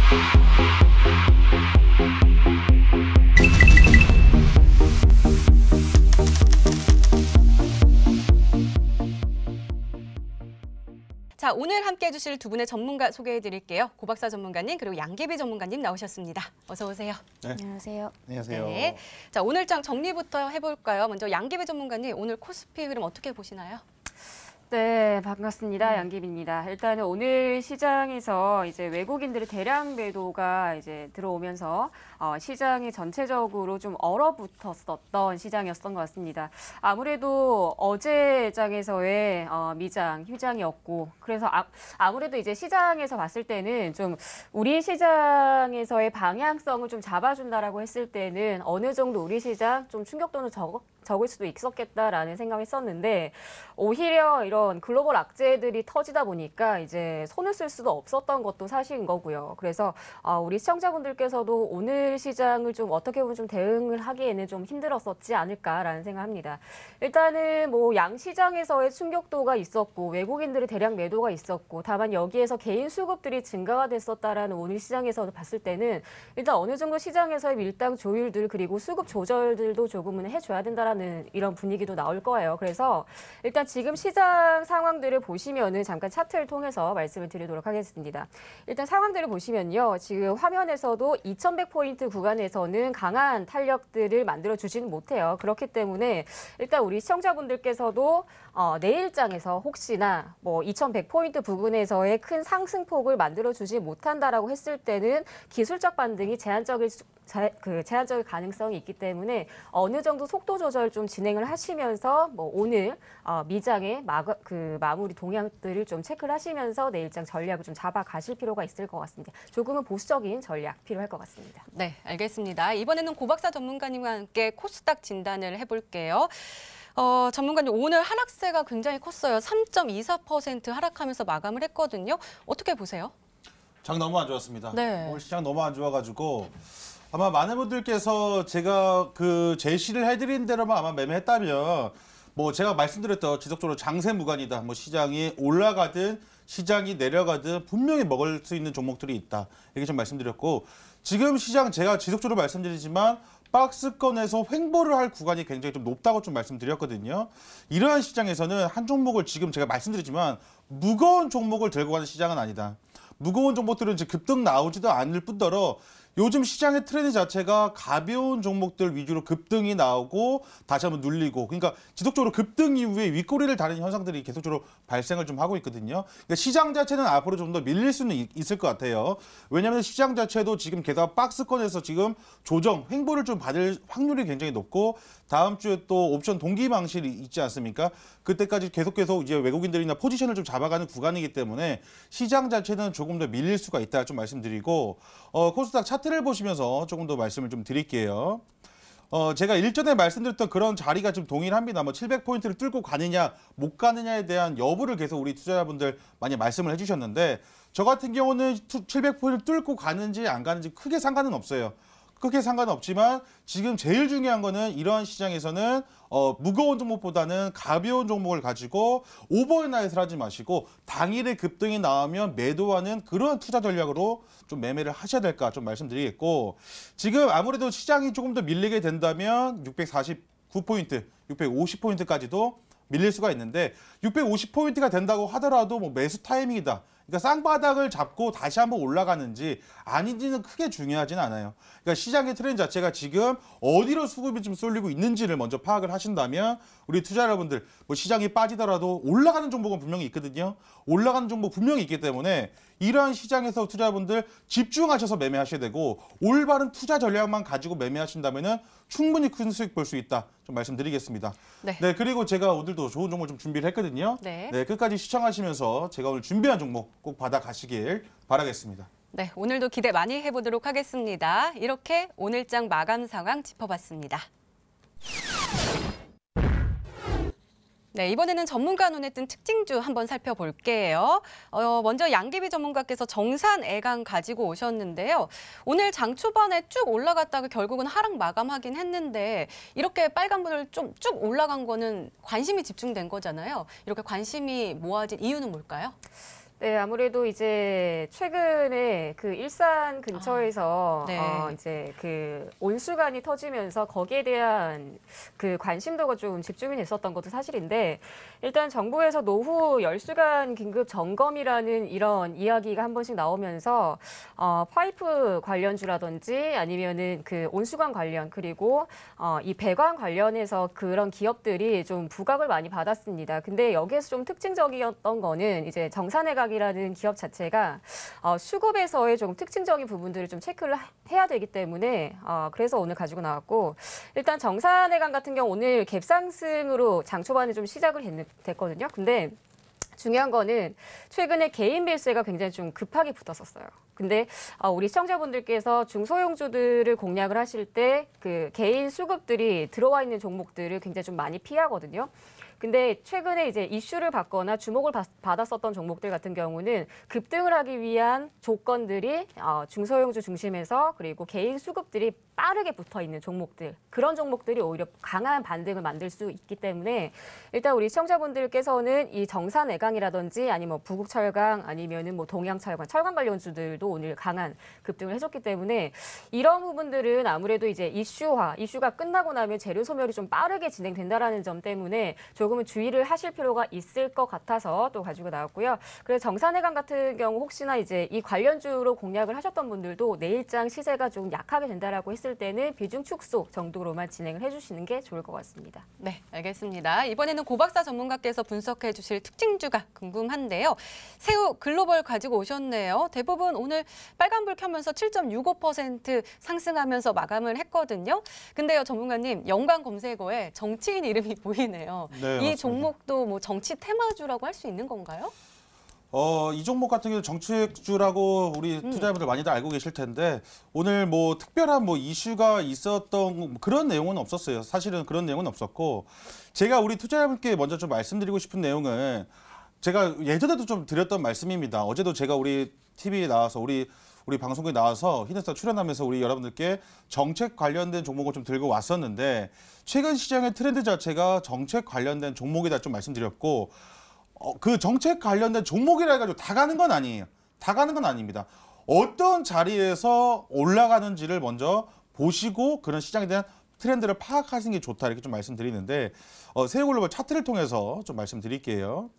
자, 오늘 함께해 주실 두 분의 전문가 소개해 드릴게요. 고박사 전문가님 그리고 양계비 전문가님 나오셨습니다. 어서 오세요. 네. 안녕하세요. 안녕하세요. 네. 자, 오늘장 정리부터 해볼까요? 먼저 양계비 전문가님 오늘 코스피 흐름 어떻게 보시나요? 네, 반갑습니다. 양기비입니다. 일단은 오늘 시장에서 이제 외국인들의 대량 매도가 이제 들어오면서 시장이 전체적으로 좀 얼어붙었었던 시장이었던 것 같습니다. 아무래도 어제 장에서의 미장, 휴장이었고, 그래서 아무래도 이제 시장에서 봤을 때는 좀 우리 시장에서의 방향성을 좀 잡아준다라고 했을 때는 어느 정도 우리 시장 좀 충격도는 적을 수도 있었겠다라는 생각이 있었는데 오히려 이런 글로벌 악재들이 터지다 보니까 이제 손을 쓸 수도 없었던 것도 사실인 거고요. 그래서 우리 시청자분들께서도 오늘 시장을 좀 어떻게 보면 좀 대응을 하기에는 좀 힘들었었지 않을까라는 생각합니다. 일단은 뭐 양시장에서의 충격도가 있었고 외국인들의 대량 매도가 있었고 다만 여기에서 개인 수급들이 증가가 됐었다라는 오늘 시장에서 봤을 때는 일단 어느 정도 시장에서의 밀당 조율들 그리고 수급 조절들도 조금은 해줘야 된다라는 이런 분위기도 나올 거예요. 그래서 일단 지금 시장 상황들을 보시면은 잠깐 차트를 통해서 말씀을 드리도록 하겠습니다. 일단 상황들을 보시면요. 지금 화면에서도 2100포인트 구간에서는 강한 탄력들을 만들어주지는 못해요. 그렇기 때문에 일단 우리 시청자분들께서도 내일장에서 혹시나 뭐 2100포인트 부근에서의 큰 상승폭을 만들어주지 못한다라고 했을 때는 기술적 반등이 제한적일 가능성이 있기 때문에 어느 정도 속도 조절 좀 진행을 하시면서 뭐 오늘 미장의 마무리 동향들을 좀 체크를 하시면서 내일장 전략을 좀 잡아가실 필요가 있을 것 같습니다. 조금은 보수적인 전략 필요할 것 같습니다. 네, 알겠습니다. 이번에는 고박사 전문가님과 함께 코스닥 진단을 해볼게요. 전문가님, 오늘 하락세가 굉장히 컸어요. 3.24% 하락하면서 마감을 했거든요. 어떻게 보세요? 장 너무 안 좋았습니다. 네. 오늘 시장 너무 안 좋아가지고 아마 많은 분들께서 제가 그 제시를 해드린 대로만 아마 매매했다면 뭐 제가 말씀드렸던 지속적으로 장세 무관이다. 뭐 시장이 올라가든 시장이 내려가든 분명히 먹을 수 있는 종목들이 있다. 이렇게 좀 말씀드렸고 지금 시장 제가 지속적으로 말씀드리지만 박스권에서 횡보를 할 구간이 굉장히 좀 높다고 좀 말씀드렸거든요. 이러한 시장에서는 한 종목을 지금 제가 말씀드리지만 무거운 종목을 들고 가는 시장은 아니다. 무거운 종목들은 이제 급등 나오지도 않을 뿐더러 요즘 시장의 트렌드 자체가 가벼운 종목들 위주로 급등이 나오고 다시 한번 눌리고 그러니까 지속적으로 급등 이후에 윗꼬리를 다는 현상들이 계속적으로 발생을 좀 하고 있거든요. 그러니까 시장 자체는 앞으로 좀 더 밀릴 수는 있을 것 같아요. 왜냐하면 시장 자체도 지금 게다가 박스권에서 지금 조정, 횡보를 좀 받을 확률이 굉장히 높고 다음 주에 또 옵션 동기 방식이 있지 않습니까? 그때까지 계속 이제 외국인들이나 포지션을 좀 잡아가는 구간이기 때문에 시장 자체는 조금 더 밀릴 수가 있다 좀 말씀드리고 코스닥 차트를 보시면서 조금 더 말씀을 좀 드릴게요. 제가 일전에 말씀드렸던 그런 자리가 좀 동일합니다. 뭐 700포인트를 뚫고 가느냐 못 가느냐에 대한 여부를 계속 우리 투자자분들 많이 말씀을 해주셨는데 저 같은 경우는 700포인트를 뚫고 가는지 안 가는지 크게 상관은 없어요. 크게 상관없지만 지금 제일 중요한 거는 이러한 시장에서는 무거운 종목보다는 가벼운 종목을 가지고 오버나잇을 하지 마시고 당일에 급등이 나오면 매도하는 그런 투자 전략으로 좀 매매를 하셔야 될까 좀 말씀드리겠고 지금 아무래도 시장이 조금 더 밀리게 된다면 649포인트, 650포인트까지도 밀릴 수가 있는데 650포인트가 된다고 하더라도 뭐 매수 타이밍이다. 그러니까 쌍바닥을 잡고 다시 한번 올라가는지 아닌지는 크게 중요하지는 않아요. 그러니까 시장의 트렌드 자체가 지금 어디로 수급이 좀 쏠리고 있는지를 먼저 파악을 하신다면 우리 투자 여러분들 뭐 시장이 빠지더라도 올라가는 종목은 분명히 있거든요. 올라가는 종목 분명히 있기 때문에 이러한 시장에서 투자분들 집중하셔서 매매하셔야 되고 올바른 투자 전략만 가지고 매매하신다면은 충분히 큰 수익 볼 수 있다. 좀 말씀드리겠습니다. 네. 네, 그리고 제가 오늘도 좋은 종목 좀 준비를 했거든요. 네. 네, 끝까지 시청하시면서 제가 오늘 준비한 종목 꼭 받아가시길 바라겠습니다. 네, 오늘도 기대 많이 해보도록 하겠습니다. 이렇게 오늘장 마감 상황 짚어봤습니다. 네, 이번에는 전문가 눈에 띈 특징주 한번 살펴볼게요. 먼저 양계비 전문가께서 정산애강 가지고 오셨는데요. 오늘 장 초반에 쭉 올라갔다가 결국은 하락 마감하긴 했는데 이렇게 빨간불을 좀 쭉 올라간 거는 관심이 집중된 거잖아요. 이렇게 관심이 모아진 이유는 뭘까요? 네, 아무래도 이제 최근에 그 일산 근처에서 네. 이제 그 온수관이 터지면서 거기에 대한 그 관심도가 좀 집중이 됐었던 것도 사실인데 일단 정부에서 노후 열수관 긴급 점검이라는 이런 이야기가 한 번씩 나오면서 파이프 관련주라든지 아니면은 그 온수관 관련 그리고 이 배관 관련해서 그런 기업들이 좀 부각을 많이 받았습니다. 근데 여기에서 좀 특징적이었던 거는 이제 정산해각이라는 기업 자체가 수급에서의 조금 특징적인 부분들을 좀 체크를 해야 되기 때문에 그래서 오늘 가지고 나왔고 일단 정산해각 같은 경우 오늘 갭상승으로 장 초반에 좀 시작을 됐거든요. 근데 중요한 거는 최근에 개인 매수세가 굉장히 좀 급하게 붙었었어요. 근데 우리 시청자분들께서 중소형주들을 공략을 하실 때 그 개인 수급들이 들어와 있는 종목들을 굉장히 좀 많이 피하거든요. 근데 최근에 이제 이슈를 받거나 주목을 받았었던 종목들 같은 경우는 급등을 하기 위한 조건들이 중소형주 중심에서 그리고 개인 수급들이 빠르게 붙어 있는 종목들 그런 종목들이 오히려 강한 반등을 만들 수 있기 때문에 일단 우리 시청자분들께서는 이 정산해강이라든지 아니면 뭐 부국철강 아니면은 뭐 동양철강 철강 관련주들도 오늘 강한 급등을 해줬기 때문에 이런 부분들은 아무래도 이제 이슈가 끝나고 나면 재료 소멸이 좀 빠르게 진행된다라는 점 때문에 조금은 주의를 하실 필요가 있을 것 같아서 또 가지고 나왔고요. 그래서 정산해강 같은 경우 혹시나 이제 이 관련주로 공략을 하셨던 분들도 내일장 시세가 좀 약하게 된다라고 했을 때는 비중 축소 정도로만 진행을 해주시는 게 좋을 것 같습니다. 네, 알겠습니다. 이번에는 고박사 전문가께서 분석해 주실 특징주가 궁금한데요. 새우 글로벌 가지고 오셨네요. 대부분 오늘 빨간불 켜면서 7.65% 상승하면서 마감을 했거든요. 근데요, 전문가님, 연관 검색어에 정치인 이름이 보이네요. 네, 이 맞습니다. 종목도 뭐 정치 테마주라고 할 수 있는 건가요? 이 종목 같은 경우는 정책주라고 우리 투자자분들 많이들 알고 계실 텐데 오늘 뭐 특별한 뭐 이슈가 있었던 그런 내용은 없었어요. 사실은 그런 내용은 없었고 제가 우리 투자자분께 먼저 좀 말씀드리고 싶은 내용은 제가 예전에도 좀 드렸던 말씀입니다. 어제도 제가 우리 TV에 나와서 우리 방송국에 나와서 히든스타 출연하면서 우리 여러분들께 정책 관련된 종목을 좀 들고 왔었는데 최근 시장의 트렌드 자체가 정책 관련된 종목이다 좀 말씀드렸고 그 정책 관련된 종목이라 해가지고 다 가는 건 아니에요. 다 가는 건 아닙니다. 어떤 자리에서 올라가는지를 먼저 보시고 그런 시장에 대한 트렌드를 파악하시는 게 좋다 이렇게 좀 말씀드리는데 세우글로벌 차트를 통해서 좀 말씀드릴게요.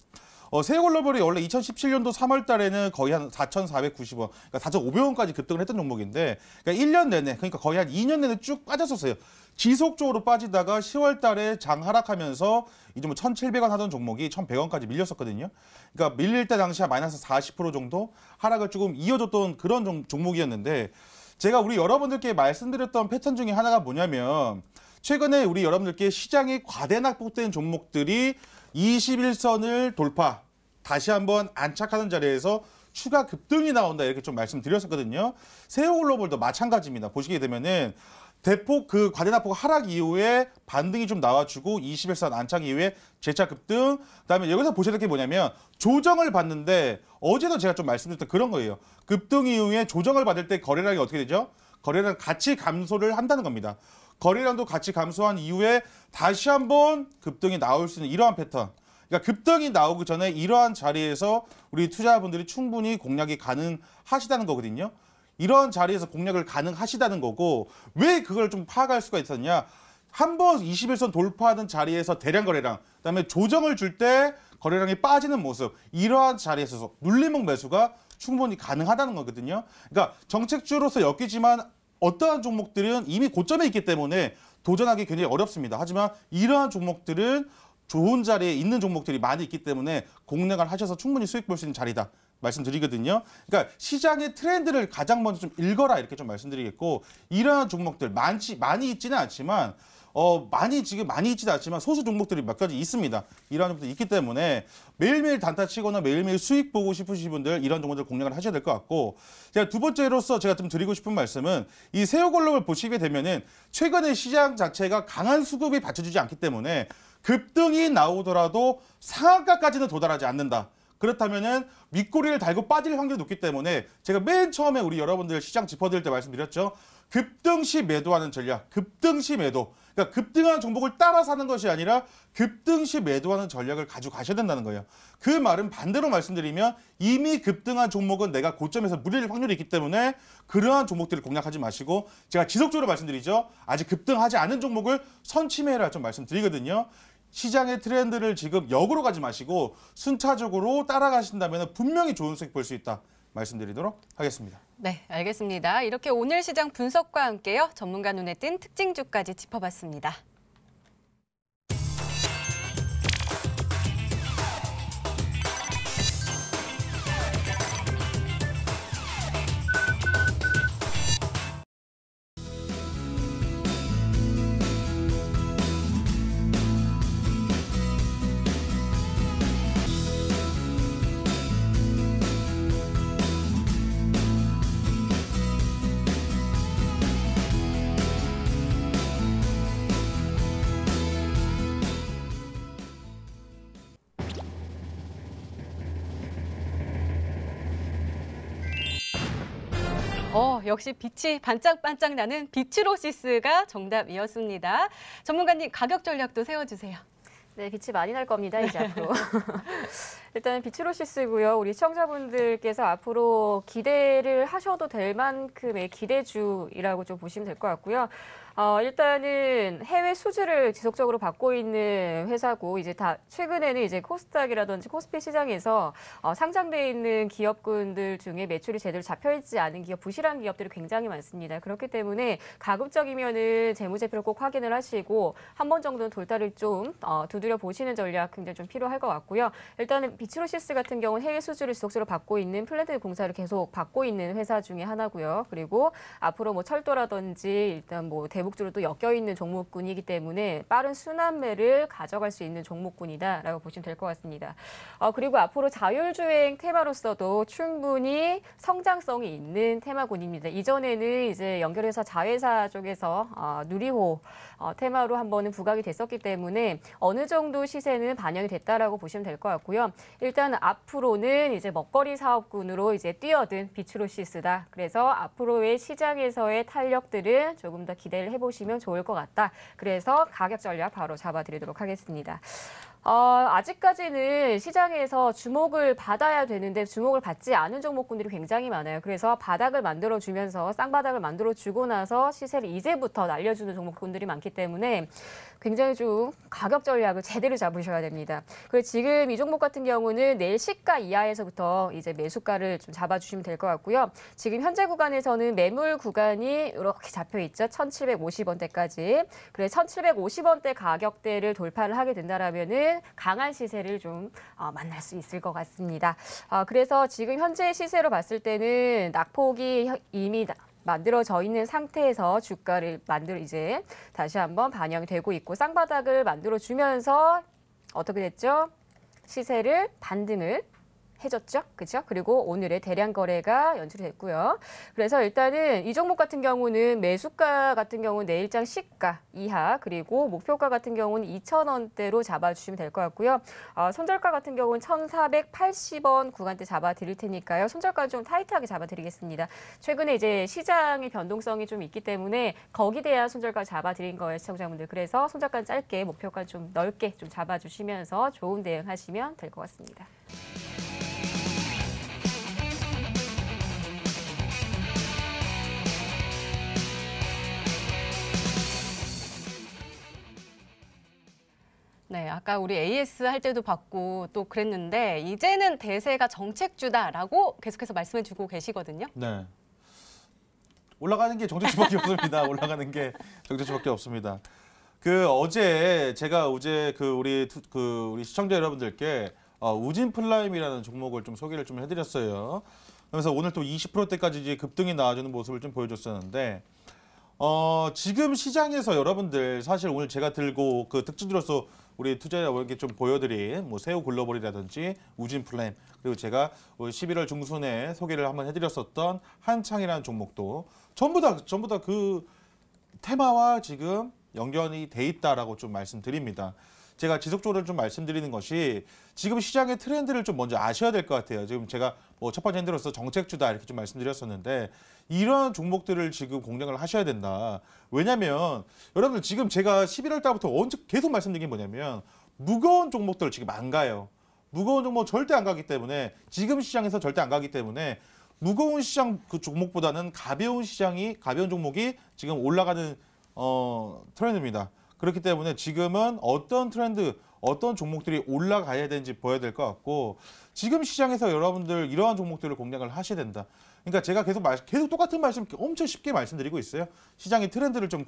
세우글로벌이 원래 2017년도 3월 달에는 거의 한 4,490원, 그러니까 4,500원까지 급등을 했던 종목인데 그러니까 1년 내내, 그러니까 거의 한 2년 내내 쭉 빠졌었어요. 지속적으로 빠지다가 10월 달에 장 하락하면서 이제 뭐 1,700원 하던 종목이 1,100원까지 밀렸었거든요. 그러니까 밀릴 때 당시 한 마이너스 40% 정도 하락을 조금 이어줬던 그런 종목이었는데 제가 우리 여러분들께 말씀드렸던 패턴 중에 하나가 뭐냐면 최근에 우리 여러분들께 시장이 과대 낙폭된 종목들이 21선을 돌파, 다시 한번 안착하는 자리에서 추가 급등이 나온다 이렇게 좀 말씀드렸었거든요. 세우글로벌도 마찬가지입니다. 보시게 되면은 대폭 그 과대 낙폭 하락 이후에 반등이 좀 나와주고 21선 안착 이후에 재차 급등. 그다음에 여기서 보셔야 될 게 뭐냐면 조정을 받는데 어제도 제가 좀 말씀드렸던 그런 거예요. 급등 이후에 조정을 받을 때 거래량이 어떻게 되죠? 거래량 같이 감소를 한다는 겁니다. 거래량도 같이 감소한 이후에 다시 한번 급등이 나올 수 있는 이러한 패턴. 그러니까 급등이 나오기 전에 이러한 자리에서 우리 투자자분들이 충분히 공략이 가능하시다는 거거든요. 이런 자리에서 공략을 가능하시다는 거고 왜 그걸 좀 파악할 수가 있었냐. 한번 21선 돌파하는 자리에서 대량 거래량, 그다음에 조정을 줄 때 거래량이 빠지는 모습, 이러한 자리에서 눌림목 매수가 충분히 가능하다는 거거든요. 그러니까 정책주로서 엮이지만 어떠한 종목들은 이미 고점에 있기 때문에 도전하기 굉장히 어렵습니다. 하지만 이러한 종목들은 좋은 자리에 있는 종목들이 많이 있기 때문에 공략을 하셔서 충분히 수익 볼 수 있는 자리다 말씀드리거든요. 그러니까 시장의 트렌드를 가장 먼저 좀 읽어라 이렇게 좀 말씀드리겠고 이러한 종목들 많이 있지는 않지만 많이 있지는 않지만 소수 종목들이 몇 가지 있습니다. 이러한 종목들이 있기 때문에 매일매일 단타 치거나 매일매일 수익 보고 싶으신 분들 이런 종목들 공략을 하셔야 될 것 같고 제가 두 번째로서 제가 좀 드리고 싶은 말씀은 이 세우글로벌 보시게 되면은 최근에 시장 자체가 강한 수급이 받쳐주지 않기 때문에 급등이 나오더라도 상한가까지는 도달하지 않는다. 그렇다면은 윗꼬리를 달고 빠질 확률이 높기 때문에 제가 맨 처음에 우리 여러분들 시장 짚어드릴 때 말씀드렸죠. 급등시 매도하는 전략, 급등시 매도. 그러니까 급등하는 종목을 따라 사는 것이 아니라 급등 시 매도하는 전략을 가지고 가셔야 된다는 거예요. 그 말은 반대로 말씀드리면 이미 급등한 종목은 내가 고점에서 무리릴 확률이 있기 때문에 그러한 종목들을 공략하지 마시고 제가 지속적으로 말씀드리죠. 아직 급등하지 않은 종목을 선침해라 좀 말씀드리거든요. 시장의 트렌드를 지금 역으로 가지 마시고 순차적으로 따라가신다면 분명히 좋은 수익 볼 수 있다 말씀드리도록 하겠습니다. 네, 알겠습니다. 이렇게 오늘 시장 분석과 함께요. 전문가 눈에 띈 특징주까지 짚어봤습니다. 역시 빛이 반짝반짝 나는 비츠로시스가 정답이었습니다. 전문가님 가격 전략도 세워주세요. 네, 빛이 많이 날 겁니다, 이제 앞으로. 일단 비츠로시스고요. 우리 시청자분들께서 앞으로 기대를 하셔도 될 만큼의 기대주이라고 좀 보시면 될 것 같고요. 일단은 해외 수주를 지속적으로 받고 있는 회사고 이제 다 최근에는 이제 코스닥이라든지 코스피 시장에서 상장돼 있는 기업군들 중에 매출이 제대로 잡혀 있지 않은 기업, 부실한 기업들이 굉장히 많습니다. 그렇기 때문에 가급적이면은 재무제표를 꼭 확인을 하시고 한 번 정도는 돌다리를 좀 두드려 보시는 전략 굉장히 좀 필요할 것 같고요. 일단은 비츠로시스 같은 경우는 해외 수주를 지속적으로 받고 있는 플랜트 공사를 계속 받고 있는 회사 중에 하나고요. 그리고 앞으로 뭐 철도라든지 일단 뭐 대북주로 또 엮여 있는 종목군이기 때문에 빠른 순환매를 가져갈 수 있는 종목군이다라고 보시면 될 것 같습니다. 그리고 앞으로 자율주행 테마로서도 충분히 성장성이 있는 테마군입니다. 이전에는 이제 연결해서 자회사 쪽에서 누리호 테마로 한번은 부각이 됐었기 때문에 어느 정도 시세는 반영이 됐다라고 보시면 될 것 같고요. 일단 앞으로는 이제 먹거리 사업군으로 이제 뛰어든 비츠로시스다. 그래서 앞으로의 시장에서의 탄력들을 조금 더 기대를 해보시면 좋을 것 같다. 그래서 가격 전략 바로 잡아드리도록 하겠습니다. 아직까지는 시장에서 주목을 받아야 되는데 주목을 받지 않은 종목군들이 굉장히 많아요. 그래서 바닥을 만들어주면서 쌍바닥을 만들어주고 나서 시세를 이제부터 날려주는 종목군들이 많기 때문에 굉장히 좀 가격 전략을 제대로 잡으셔야 됩니다. 그리고 지금 이 종목 같은 경우는 내일 시가 이하에서부터 이제 매수가를 좀 잡아주시면 될 것 같고요. 지금 현재 구간에서는 매물 구간이 이렇게 잡혀 있죠. 1,750원대까지. 그래서 1,750원대 가격대를 돌파를 하게 된다라면은 강한 시세를 좀 만날 수 있을 것 같습니다. 그래서 지금 현재 시세로 봤을 때는 낙폭이 이미 만들어져 있는 상태에서 주가를 이제 다시 한번 반영이 되고 있고 쌍바닥을 만들어주면서 어떻게 됐죠? 시세를 반등을 해줬죠. 그렇죠? 그리고 오늘의 대량 거래가 연출이 됐고요. 그래서 일단은 이 종목 같은 경우는 매수가 같은 경우는 내일장 시가 이하 그리고 목표가 같은 경우는 2,000원대로 잡아주시면 될 것 같고요. 손절가 같은 경우는 1,480원 구간대 잡아드릴 테니까요. 손절가 좀 타이트하게 잡아드리겠습니다. 최근에 이제 시장의 변동성이 좀 있기 때문에 거기에 대한 손절가 잡아드린 거예요. 시청자분들. 그래서 손절가 짧게 목표가 좀 넓게 좀 잡아주시면서 좋은 대응하시면 될 것 같습니다. 네, 아까 우리 AS 할 때도 봤고 또 그랬는데 이제는 대세가 정책주다라고 계속해서 말씀해주고 계시거든요. 네. 올라가는 게 정책주밖에 없습니다. 올라가는 게 정책주밖에 없습니다. 제가 어제 우리 시청자 여러분들께 우진 플라임이라는 종목을 좀 소개를 좀 해드렸어요. 그래서 오늘 또 20%대까지 이제 급등이 나와주는 모습을 좀 보여줬었는데 지금 시장에서 여러분들 사실 오늘 제가 들고 그 특징으로서 우리 투자자분께 좀 보여드린 뭐 세우 글로벌이라든지 우진 플레임 그리고 제가 11월 중순에 소개를 한번 해드렸었던 한창이라는 종목도 전부 다 그 테마와 지금 연결이 돼 있다라고 좀 말씀드립니다. 제가 지속적으로 좀 말씀드리는 것이 지금 시장의 트렌드를 좀 먼저 아셔야 될 것 같아요. 지금 제가 뭐 첫 번째 힌트로서 정책주다 이렇게 좀 말씀드렸었는데 이런 종목들을 지금 공략을 하셔야 된다. 왜냐하면 여러분들 지금 제가 11월 달부터 언제 계속 말씀드린 게 뭐냐면 무거운 종목들 지금 안 가요. 무거운 종목 절대 안 가기 때문에 지금 시장에서 절대 안 가기 때문에 무거운 시장 그 종목보다는 가벼운 종목이 지금 올라가는 트렌드입니다. 그렇기 때문에 지금은 어떤 트렌드, 어떤 종목들이 올라가야 되는지 보여야 될 것 같고 지금 시장에서 여러분들 이러한 종목들을 공략을 하셔야 된다. 그러니까 제가 계속 똑같은 말씀 엄청 쉽게 말씀드리고 있어요. 시장의 트렌드를 좀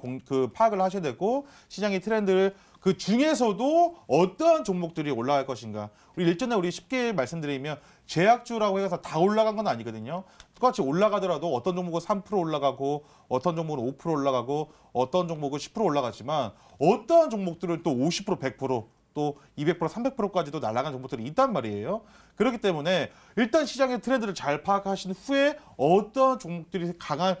파악을 하셔야 되고 시장의 트렌드를 그 중에서도 어떠한 종목들이 올라갈 것인가. 우리 쉽게 말씀드리면 제약주라고 해서 다 올라간 건 아니거든요. 똑같이 올라가더라도 어떤 종목은 3% 올라가고 어떤 종목은 5% 올라가고 어떤 종목은 10% 올라가지만 어떠한 종목들은 또 50%, 100%, 또 200%, 300%까지도 날아간 종목들이 있단 말이에요. 그렇기 때문에 일단 시장의 트렌드를 잘 파악하신 후에 어떤 종목들이 가장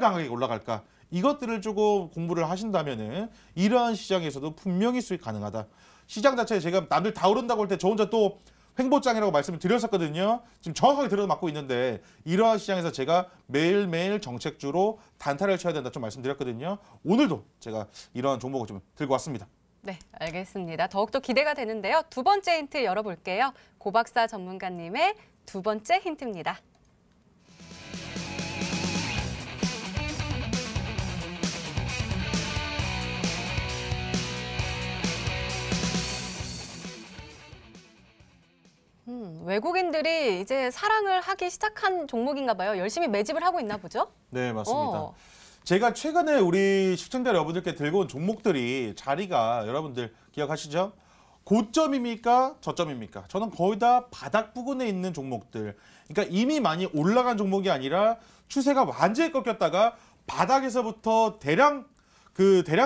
강하게 올라갈까 이것들을 조금 공부를 하신다면은 이러한 시장에서도 분명히 수익 가능하다. 시장 자체에 제가 남들 다 오른다고 할 때 저 혼자 또 횡보장이라고 말씀을 드렸었거든요. 지금 정확하게 들어맞고 있는데 이러한 시장에서 제가 매일매일 정책주로 단타를 쳐야 된다 좀 말씀드렸거든요. 오늘도 제가 이러한 종목을 좀 들고 왔습니다. 네, 알겠습니다. 더욱더 기대가 되는데요. 두 번째 힌트 열어볼게요. 고박사 전문가님의 두 번째 힌트입니다. 외국인들이 이제 사랑을 하기 시작한 종목인가 봐요. 열심히 매집을 하고 있나 보죠? 네, 맞습니다. 제가 최근에 우리 시청자 여러분들께 들고 온 종목들이 자리가 여러분들 기억하시죠? 고점입니까? 저점입니까? 저는 거의 다 바닥 부근에 있는 종목들. 그러니까 이미 많이 올라간 종목이 아니라 추세가 완전히 꺾였다가 바닥에서부터 대량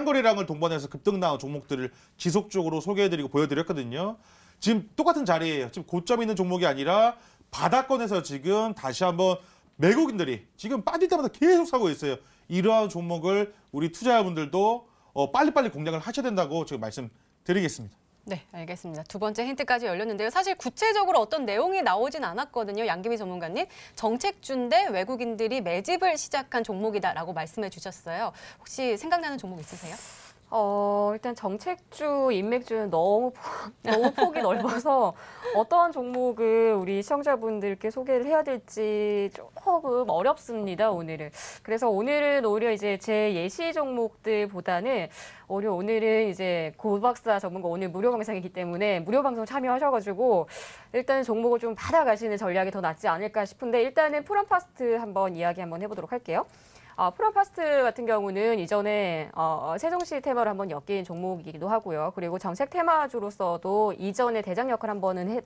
거래량을 동반해서 급등 나온 종목들을 지속적으로 소개해드리고 보여드렸거든요. 지금 똑같은 자리예요. 지금 고점 있는 종목이 아니라 바닥권에서 지금 다시 한번 외국인들이 지금 빠질 때마다 계속 사고 있어요. 이러한 종목을 우리 투자자분들도 빨리빨리 공략을 하셔야 된다고 지금 말씀드리겠습니다. 네, 알겠습니다. 두 번째 힌트까지 열렸는데요. 사실 구체적으로 어떤 내용이 나오진 않았거든요. 양기비 전문가님. 정책주인데 외국인들이 매집을 시작한 종목이다라고 말씀해 주셨어요. 혹시 생각나는 종목 있으세요? 일단 정책주, 인맥주는 너무 폭이 넓어서 어떠한 종목을 우리 시청자분들께 소개를 해야 될지 조금 어렵습니다, 오늘은. 그래서 오늘은 오히려 이제 제 예시 종목들보다는 오늘은 이제 고박사 전문가 오늘 무료 방송이기 때문에 무료 방송 참여하셔가지고 일단 종목을 좀 받아가시는 전략이 더 낫지 않을까 싶은데 일단은 프롬파스트 이야기 한번 해보도록 할게요. 프롬파스트 같은 경우는 이전에 세종시 테마를 한번 엮인 종목이기도 하고요. 그리고 정책 테마주로서도 이전에 대장 역할 한 번은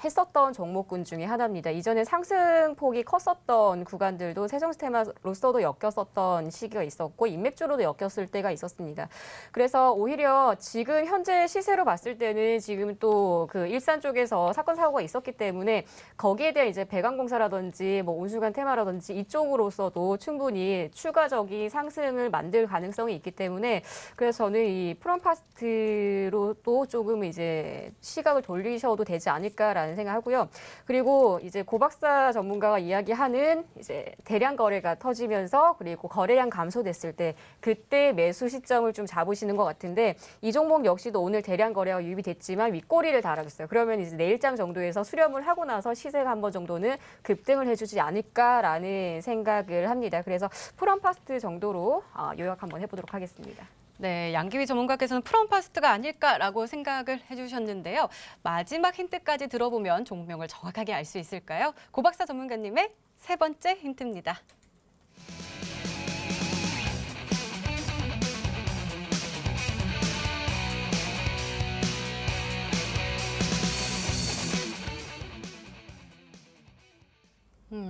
했었던 종목군 중에 하나입니다. 이전에 상승폭이 컸었던 구간들도 세종시 테마로서도 엮였었던 시기가 있었고 인맥주로도 엮였을 때가 있었습니다. 그래서 오히려 지금 현재 시세로 봤을 때는 지금 또 그 일산 쪽에서 사건 사고가 있었기 때문에 거기에 대한 이제 배관공사라든지 뭐 온순간 테마라든지 이쪽으로서도 충분히 추가적인 상승을 만들 가능성이 있기 때문에 그래서 저는 이 프롬파스트로 또 조금 이제 시각을 돌리셔도 되지 않을까라는 생각하고요. 그리고 이제 고박사 전문가가 이야기하는 이제 대량 거래가 터지면서 그리고 거래량 감소됐을 때 그때 매수 시점을 좀 잡으시는 것 같은데 이 종목 역시도 오늘 대량 거래가 유입이 됐지만 윗꼬리를 달아줬어요. 그러면 이제 내일장 정도에서 수렴을 하고 나서 시세가 한 번 정도는 급등을 해주지 않을까라는 생각을 합니다. 그래서 프롬파스트 정도로 요약 한번 해보도록 하겠습니다. 네, 양기비 전문가께서는 프롬파스트가 아닐까라고 생각을 해주셨는데요. 마지막 힌트까지 들어보면 종목명을 정확하게 알 수 있을까요? 고박사 전문가님의 세 번째 힌트입니다.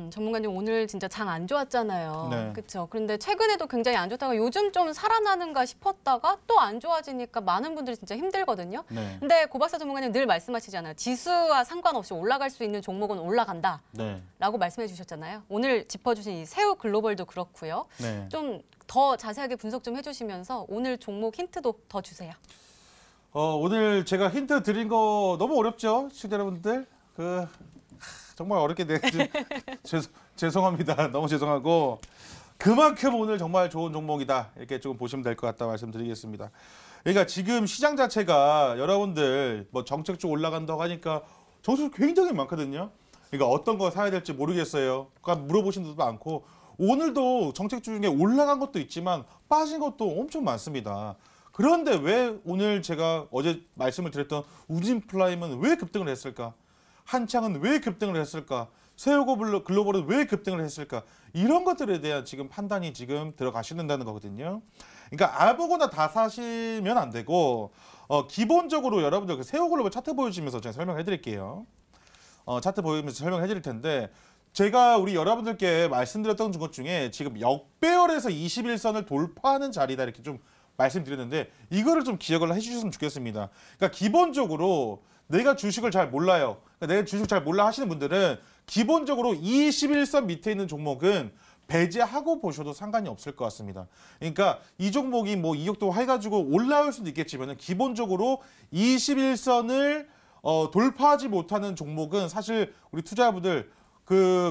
전문가님 오늘 진짜 장 안 좋았잖아요. 네. 그렇죠. 그런데 최근에도 굉장히 안 좋다가 요즘 좀 살아나는가 싶었다가 또 안 좋아지니까 많은 분들이 진짜 힘들거든요. 네. 근데 고박사 전문가님 늘 말씀하시잖아요. 지수와 상관없이 올라갈 수 있는 종목은 올라간다. 네. 라고 말씀해 주셨잖아요. 오늘 짚어주신 이 새우 글로벌도 그렇고요. 네. 좀 더 자세하게 분석 좀 해주시면서 오늘 종목 힌트도 더 주세요. 오늘 제가 힌트 드린 거 너무 어렵죠? 시청자 여러분들? 정말 어렵게 죄송합니다. 너무 죄송하고 그만큼 오늘 정말 좋은 종목이다 이렇게 조금 보시면 될 것 같다 말씀드리겠습니다. 그러니까 지금 시장 자체가 여러분들 뭐 정책 쪽 올라간다고 하니까 정책 굉장히 많거든요. 그러니까 어떤 거 사야 될지 모르겠어요. 그러니까 물어보시는 분도 많고 오늘도 정책 중에 올라간 것도 있지만 빠진 것도 엄청 많습니다. 그런데 왜 오늘 제가 어제 말씀을 드렸던 우진플라임은 왜 급등을 했을까? 한창은 왜 급등을 했을까? 세우고 글로벌은 왜 급등을 했을까? 이런 것들에 대한 지금 판단이 지금 들어가시는다는 거거든요. 그러니까 아무거나 다 사시면 안 되고 기본적으로 여러분들 그 세우 글로벌 차트 보여주시면서 제가 설명해 드릴게요. 차트 보여주면서 설명해 드릴 텐데 제가 우리 여러분들께 말씀드렸던 것 중에 지금 역배열에서 21선을 돌파하는 자리다 이렇게 좀 말씀드렸는데 이거를 좀 기억을 해주셨으면 좋겠습니다. 그러니까 기본적으로 내가 주식을 잘 몰라요. 그러니까 내가 주식 잘 몰라 하시는 분들은 기본적으로 21선 밑에 있는 종목은 배제하고 보셔도 상관이 없을 것 같습니다. 그러니까 이 종목이 뭐 이격도 해가지고 올라올 수도 있겠지만 기본적으로 21선을 돌파하지 못하는 종목은 사실 우리 투자자분들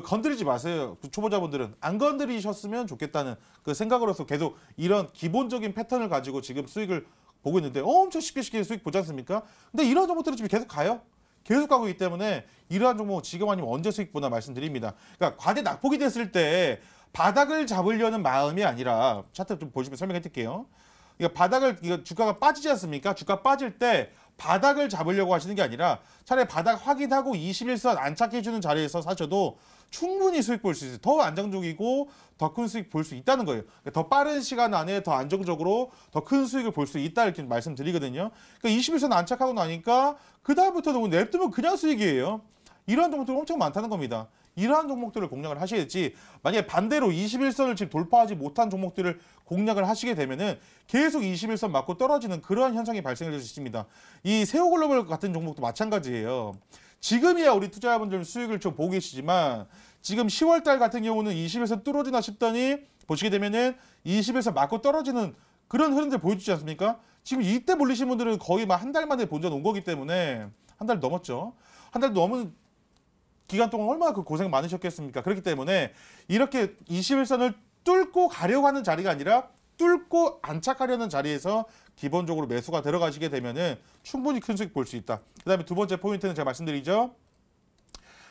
건드리지 마세요. 초보자분들은 안 건드리셨으면 좋겠다는 그 생각으로서 계속 이런 기본적인 패턴을 가지고 지금 수익을 보고 있는데 엄청 쉽게 수익 보지 않습니까? 근데 이런 종목들은 지금 계속 가요. 계속 가고 있기 때문에 이러한 종목 지금 아니면 언제 수익 보나 말씀드립니다. 그러니까 과대 낙폭이 됐을 때 바닥을 잡으려는 마음이 아니라 차트 좀 보시면 설명해 드릴게요. 그러니까 주가가 빠지지 않습니까? 주가 빠질 때 바닥을 잡으려고 하시는 게 아니라 차라리 바닥 확인하고 21선 안착해주는 자리에서 사셔도 충분히 수익 볼 수 있어요. 더 안정적이고 더 큰 수익 볼 수 있다는 거예요. 그러니까 더 빠른 시간 안에 더 안정적으로 더 큰 수익을 볼 수 있다 이렇게 말씀드리거든요. 그러니까 21선 안착하고 나니까 그 다음부터는 냅두면 그냥 수익이에요. 이러한 종목들이 엄청 많다는 겁니다. 이러한 종목들을 공략을 하셔야지 만약에 반대로 21선을 지금 돌파하지 못한 종목들을 공략을 하시게 되면은 계속 21선 맞고 떨어지는 그러한 현상이 발생할 수 있습니다. 이 세오글로벌 같은 종목도 마찬가지예요. 지금이야 우리 투자자분들 수익을 좀 보고 계시지만 지금 10월달 같은 경우는 21선 뚫어지나 싶더니 보시게 되면은 21선 맞고 떨어지는 그런 흐름들 보여주지 않습니까? 지금 이때 몰리신 분들은 거의 막 한 달 만에 본전 온 거기 때문에 한 달 넘었죠. 한 달 넘은 기간 동안 얼마나 그 고생 많으셨겠습니까? 그렇기 때문에 이렇게 21선을 뚫고 가려고 하는 자리가 아니라 뚫고 안착하려는 자리에서 기본적으로 매수가 들어가시게 되면은 충분히 큰 수익 볼 수 있다. 그 다음에 두 번째 포인트는 제가 말씀드리죠.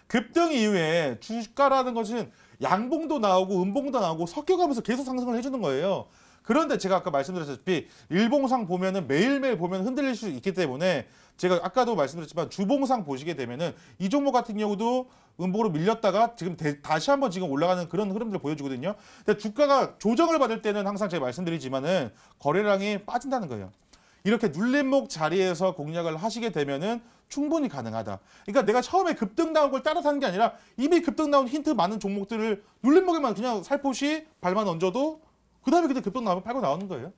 급등 이후에 주가라는 것은 양봉도 나오고 음봉도 나오고 섞여가면서 계속 상승을 해주는 거예요. 그런데 제가 아까 말씀드렸다시피 일봉상 보면은 매일매일 보면 흔들릴 수 있기 때문에 제가 아까도 말씀드렸지만 주봉상 보시게 되면은 이 종목 같은 경우도 음봉으로 밀렸다가 지금 다시 한번 지금 올라가는 그런 흐름들을 보여주거든요. 근데 주가가 조정을 받을 때는 항상 제가 말씀드리지만은 거래량이 빠진다는 거예요. 이렇게 눌림목 자리에서 공략을 하시게 되면은 충분히 가능하다. 그러니까 내가 처음에 급등 나온 걸 따라사는 게 아니라 이미 급등 나온 힌트 많은 종목들을 눌림목에만 그냥 살포시 발만 얹어도 그 다음에 그때 급등 나오면 팔고 나오는 거예요.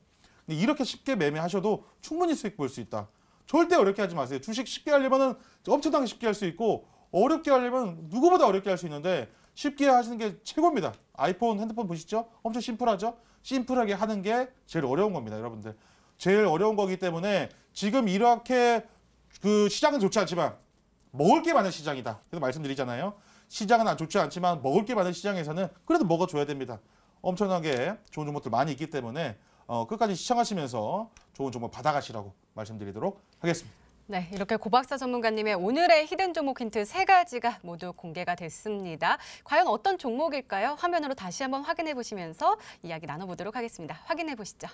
근데 이렇게 쉽게 매매하셔도 충분히 수익 볼 수 있다. 절대 어렵게 하지 마세요. 주식 쉽게 하려면 엄청나게 쉽게 할 수 있고 어렵게 하려면 누구보다 어렵게 할 수 있는데 쉽게 하시는 게 최고입니다. 아이폰, 핸드폰 보시죠? 엄청 심플하죠? 심플하게 하는 게 제일 어려운 겁니다, 여러분들. 제일 어려운 거기 때문에 지금 이렇게 그 시장은 좋지 않지만 먹을 게 많은 시장이다. 그래서 말씀드리잖아요. 시장은 좋지 않지만 먹을 게 많은 시장에서는 그래도 먹어줘야 됩니다. 엄청나게 좋은 종목들 많이 있기 때문에 끝까지 시청하시면서 좋은 종목 받아가시라고 말씀드리도록 하겠습니다. 네, 이렇게 고박사 전문가님의 오늘의 히든 종목 힌트 3가지가 모두 공개가 됐습니다. 과연 어떤 종목일까요? 화면으로 다시 한번 확인해 보시면서 이야기 나눠보도록 하겠습니다. 확인해 보시죠.